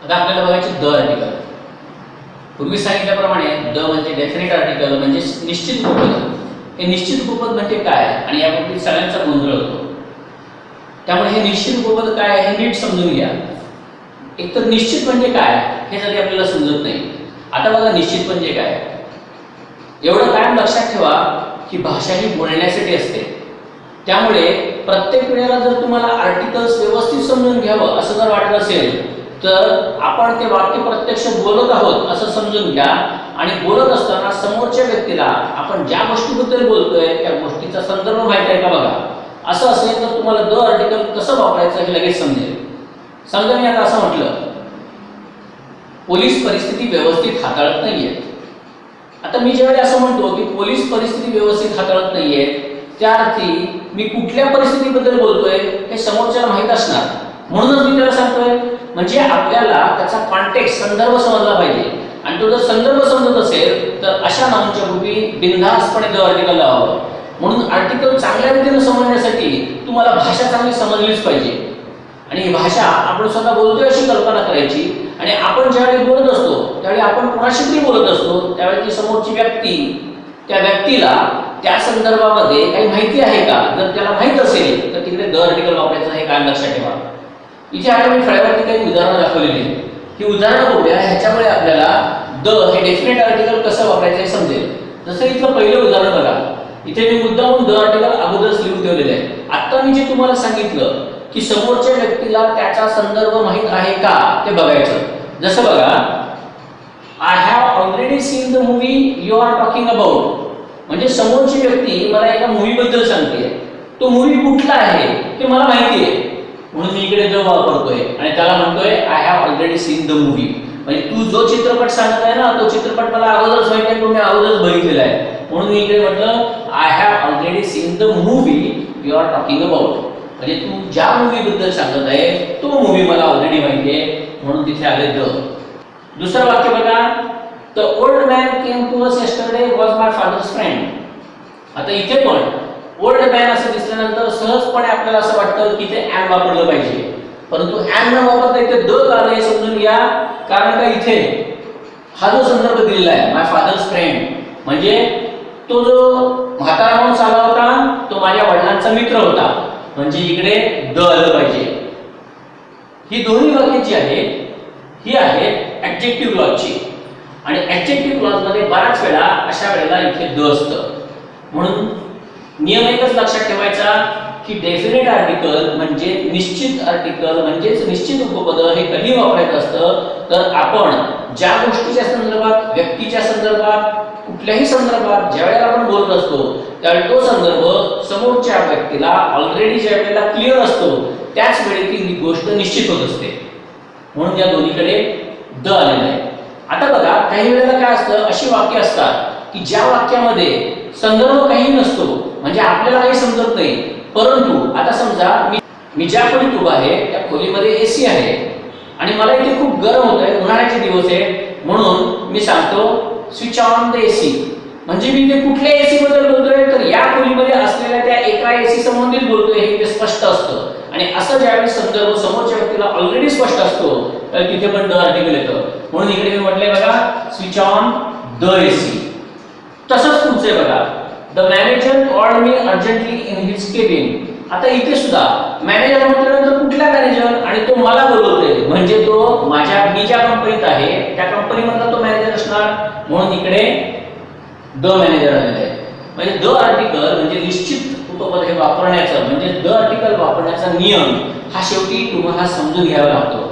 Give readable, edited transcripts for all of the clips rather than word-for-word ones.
आता आपल्याला बघायचे द आर्टिकल. पूर्वी सांगितल्याप्रमाणे द म्हणजे डेफिनेट आर्टिकल म्हणजे निश्चित उपपद. हे निश्चित उपपद म्हणजे काय आणि याबाबतीत सगळ्यांचा गोंधळ होतो. त्यामुळे हे निश्चित उपपद काय आहे हे नीट समजून घ्या. एक तर निश्चित म्हणजे काय हे जरी आपल्याला समजत नाही. आता बघा निश्चित म्हणजे काय. एवढं कायम लक्षात ठेवा की भाषा ही बोलण्यासाठी असते. त्यामुळे प्रत्येक वेळेला जर तुम्हाला आर्टिकल्स व्यवस्थित समजून घ्यावं असं जर वाटत असेल तर आपण ते वाक्य प्रत्यक्ष बोलत आहोत असं समजून घ्या आणि बोलत असताना समोरच्या व्यक्तीला आपण ज्या गोष्टीबद्दल बोलतोय त्या गोष्टीचा संदर्भ माहिती आहे का बघा. असं असेल तर तुम्हाला द आर्टिकल कसं वापरायचं हे लगेच समजेल. समजा मी आता असं म्हटलं पोलीस परिस्थिती व्यवस्थित हाताळत नाहीये. आता मी ज्यावेळी असं म्हणतो की पोलीस परिस्थिती व्यवस्थित हाताळत नाहीये त्या अर्थी मी कुठल्या परिस्थितीबद्दल बोलतोय हे समोरच्याला माहित असणार म्हणूनच मी त्याला सांगतोय. म्हणजे आपल्याला त्याचा कॉन्टेक्स्ट संदर्भ समजला पाहिजे आणि तो जर संदर्भ समजत असेल तर अशा नाऊनच्या पूर्वी बिनधास्तपणे द आर्टिकल लावावं. म्हणून आर्टिकल चांगल्या रीतीने समजण्यासाठी तुम्हाला भाषा चांगली समजलीच पाहिजे आणि ही भाषा आपण स्वतः बोलतोय अशी कल्पना करायची आणि आपण ज्यावेळी बोलत असतो त्यावेळी आपण कोणाशी तरी बोलत असतो त्यावेळी ती समोरची व्यक्ती त्या व्यक्तीला त्या संदर्भामध्ये काही माहिती आहे का. जर त्याला माहित असेल तर तिकडे द आर्टिकल वापरायचं हे काय लक्षात ठेवा. इथे आता मी फळ्यावरती काही उदाहरणं दाखवलेली आहेत. ही उदाहरणं बघूया. ह्याच्यामुळे आपल्याला द हे डेफिनेट आर्टिकल कसं वापरायचं हे समजेल. जसं इथलं पहिलं उदाहरण बघा. इथे मी मुद्दामून द आर्टिकल अगोदरच लिहून ठेवलेलं आहे. आता मी जे तुम्हाला सांगितलं की समोरच्या व्यक्तीला त्याचा संदर्भ माहित आहे का ते बघायचं. जसं बघा I have already seen the movie you are talking about. म्हणजे समोरची व्यक्ती मला एका मूवी बद्दल सांगते. तो मूवी कुठला आहे ते मला माहिती आहे म्हणून मी इकडे द वापरतोय आणि त्याला म्हणतोय I have already seen the movie. म्हणजे तू जो चित्रपट सांगत आहे ना तो चित्रपट मला अगोदरच माहिती आहे, तो मी अगोदरच बघितलेला आहे म्हणून मी इकडे म्हटलं I have already seen the movie you are talking about. म्हणजे तू ज्या मूवी बद्दल सांगत आहे तो मूवी मला ऑलरेडी माहिती आहे म्हणून तिथे आले द. दुसरं वाक्य बघा the old man came to us yesterday was my father's friend. आता इथे पण ओल्ड मॅन असं दिसल्यानंतर सहजपणे आपल्याला असं वाटतं की ते ॲन वापरलं पाहिजे परंतु ॲन न वापरता इथे द का आलं हे समजून घ्या. कारण का इथे हा जो संदर्भ दिलेला आहे माय फादर्स फ्रेंड म्हणजे तो जो म्हातारा माणूस आला होता तो माझ्या वडिलांचा मित्र होता म्हणजे इकडे द आलं पाहिजे. ही दोन्ही वाक्य जी आहेत ही आहेत ऍडजेक्टिव्ह क्लॉजची आणि ऍडजेक्टिव्ह क्लॉज मध्ये बऱ्याच वेळा अशा वेळेला इथे द असतं. म्हणून नियम एकच लक्षात ठेवायचा की डेफिनेट आर्टिकल म्हणजे निश्चित आर्टिकल म्हणजेच निश्चित उपपद हे कधी वापरायचं असतं तर आपण ज्या गोष्टीच्या संदर्भात व्यक्तीच्या संदर्भात कुठल्याही संदर्भात ज्या वेळेला आपण बोलत असतो त्यावेळी तो संदर्भ समोरच्या व्यक्तीला ऑलरेडी ज्या वेळेला क्लिअर असतो त्याच वेळी ती गोष्ट निश्चित होत असते म्हणून या दोन्हीकडे द आलेलं आहे. आता बघा काही वेळेला काय असतं अशी वाक्य असतात की ज्या वाक्यामध्ये संदर्भ काही नसतो म्हणजे आपल्याला काही समजत नाही परंतु आता समजा मी ज्या खोलीत उभा आहे त्या खोलीमध्ये एसी आहे आणि मला इथे खूप गरम होत आहे उन्हाळ्याचे दिवस आहे म्हणून मी सांगतो स्विच ऑन द एसी. म्हणजे मी इथे कुठल्या एसी बद्दल बोलतोय तर या खोलीमध्ये असलेल्या त्या एका एसी संबंधित बोलतोय हे इथे स्पष्ट असतं आणि असं ज्यावेळी संदर्भ समोरच्या व्यक्तीला ऑलरेडी स्पष्ट असतो तर तिथे पण द आर्टिकल येतं म्हणून इकडे मी म्हटलंय बघा स्विच ऑन द एसी. तसंच पुढचे बघा the manager called me urgently in his cabin. आता इथे सुद्धा मॅनेजर म्हटल्यानंतर कुठला मॅनेजर आणि तो मला बोलवतोय म्हणजे तो मी ज्या कंपनीत आहे त्या कंपनीमधला तो मॅनेजर असणार म्हणून इकडे द मॅनेजर आलेलं आहे. म्हणजे द आर्टिकल म्हणजे निश्चित उपपद हे वापरण्याचं म्हणजे द आर्टिकल वापरण्याचा नियम हा शेवटी तुम्हाला समजून घ्यावा लागतो.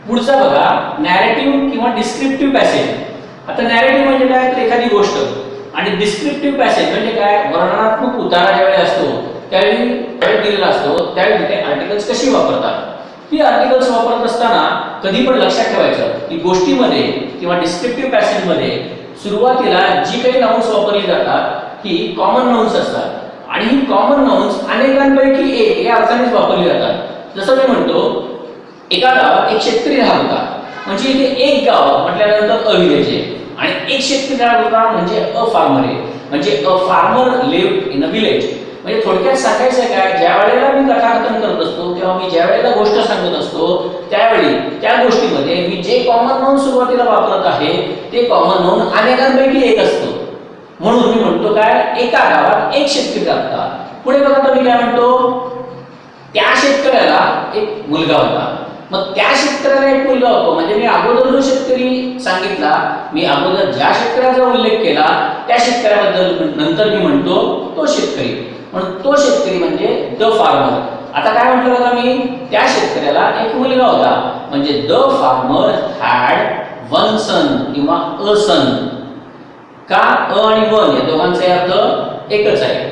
पुढचा बघा नॅरेटिव्ह किंवा डिस्क्रिप्टिव्ह पॅसेज. आता नॅरेटिव्ह म्हणजे काय तर एखादी गोष्ट आणि डिस्क्रिप्टिव्ह पॅसेज म्हणजे काय वर्णनात्मक उतारा ज्यावेळी असतो त्यावेळी दिलेला असतो त्यावेळी तिथे आर्टिकल्स कशी वापरतात. ही आर्टिकल्स वापरत असताना कधी पण लक्षात ठेवायचं की गोष्टीमध्ये किंवा डिस्क्रिप्टिव्ह पॅसेज मध्ये सुरुवातीला जी काही नाउन्स वापरली जातात ही कॉमन नाउन्स असतात आणि ही कॉमन नाउन्स अनेकांपैकी एक या अर्थानेच वापरली जातात. जसं मी म्हणतो एका गावात एक शेतकरी राहत होता, म्हणजे इथे एक गाव म्हटल्यानंतर अ विलेज आहे आणि एक शेतकरी राहत होता म्हणजे अ फार्मर आहे. म्हणजे a farmer lived in a village. म्हणजे थोडक्यात सांगायचं काय, ज्या वेळेला मी कथाकथन करत असतो किंवा मी ज्या वेळेला गोष्ट सांगत असतो त्यावेळी त्या गोष्टीमध्ये मी जे कॉमन नाउन सुरुवातीला वापरत आहे ते कॉमन नाउन अनेकांपैकी एक असतं. म्हणून मी म्हणतो काय, एका गावात एक शेतकरी राहतात. पुढे बघा तर मी काय म्हणतो, त्या शेतकऱ्याला एक मुलगा होता. मग त्या शेतकऱ्याला एक मुलगा होतो म्हणजे मी अगोदर जो शेतकरी सांगितला, मी अगोदर ज्या शेतकऱ्याचा उल्लेख केला त्या शेतकऱ्याबद्दल नंतर मी म्हणतो तो शेतकरी. म्हणून तो शेतकरी म्हणजे द फार्मर. आता काय म्हटलं बघा मी, त्या शेतकऱ्याला एक मुलगा होता म्हणजे द फार्मर हॅड वन सन किंवा अ सन. का अ आणि वन या दोघांचा अर्थ एकच आहे.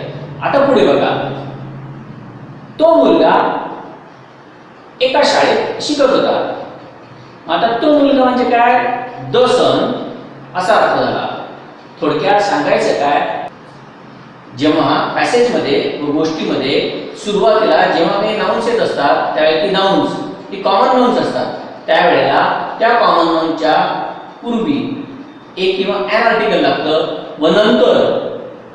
आता पुढे बघा, तो मुलगा एका शाळेत शिकत होता. आता तो मुलगा म्हणजे काय, द सन असा अर्थ झाला. थोडक्यात सांगायचं काय, जेव्हा पॅसेजमध्ये व गोष्टीमध्ये सुरुवातीला जेव्हा काही नाउन्स येत असतात त्यावेळी ती नाउन्स ती कॉमन नाउन्स असतात. त्यावेळेला त्या कॉमन नाउन्सच्या पूर्वी एक किंवा एन आर्टिकल लागतं व नंतर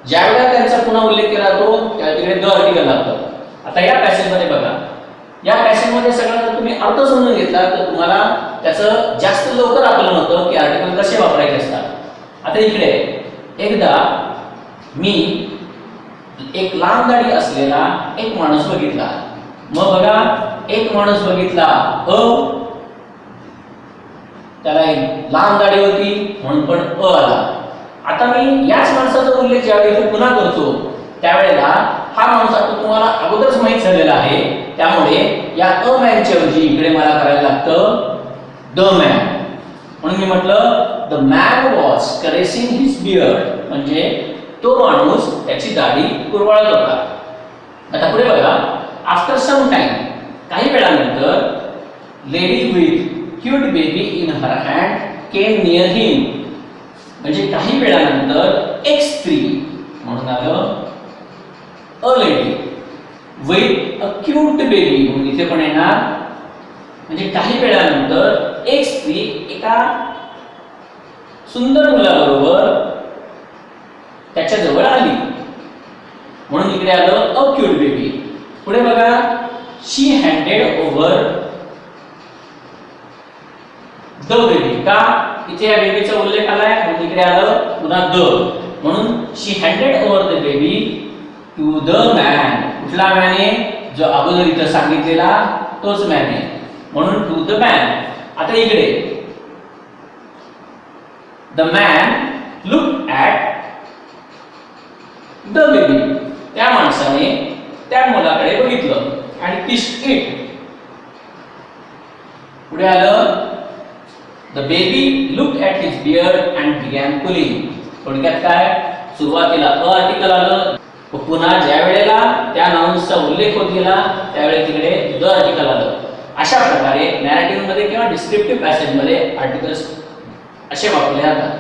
ज्या वेळेला त्यांचा पुन्हा उल्लेख केला जातो त्या तिकडे द आर्टिकल लागतं. आता या पॅसेजमध्ये बघा, या पॅसेजमध्ये सगळं जर तुम्ही अर्थ समजून घेतला तर तुम्हाला त्याचं जास्त लवकर आकलन होतं की आर्टिकल कसे वापरायचे असतात. आता इकडे एकदा मी एक लांब दाढी असलेला एक माणूस बघितला. मग बघा, एक माणूस बघितला अ, त्याला एक लांब दाढी होती म्हणून पण अ आला. आता मी याच माणसाचा उल्लेख ज्यावेळी पुन्हा करतो त्यावेळेला हा माणूस आता तुम्हाला अगोदरच माहित झालेला आहे. त्यामुळे या अ मॅनच्या ऐवजी इकडे मला करायला लागतं द मॅन. म्हणून मी म्हटलं the man was caressing his beard. म्हणजे तो माणूस त्याची दाढी कुरवाळत होता. आता पुढे बघा, आफ्टर सम टाइम काही वेळानंतर lady with cute baby in her hand came near him. म्हणजे काही वेळानंतर एक स्त्री म्हणून आलं a lady with a cute baby म्हणून इथे पण येणार. म्हणजे काही वेळानंतर एक स्त्री एका सुंदर मुलाबरोबर त्याच्या जवळ आली म्हणून इकडे आलं अ क्यूट बेबी. पुढे बघा, शी हँडेड ओव्हर द बेबी. का इथे या बेबीचा उल्लेख आलाय म्हणून इकडे आलं पुन्हा द. म्हणून she handed over the baby to the man. कुठला मॅन आहे, जो अगोदर इथं सांगितलेला तोच मॅन आहे म्हणून टू द मॅन. आता इकडे the man look at the baby. त्या माणसाने त्या मुलाकडे बघितलं आणि किस्ड इट. पुढे आलं the baby looked at his beard and begin pulling. थोडक्यात काय, सुरुवातीला अ आर्टिकल आलं व पुन्हा ज्या वेळेला त्या नाउन्सचा उल्लेख होत गेला त्यावेळी तिकडे द आर्टिकल आलं. अशा प्रकारे नॅरेटिव्ह मध्ये किंवा डिस्क्रिप्टिव्ह पॅसेज मध्ये आर्टिकल्स असे वापरले जातात.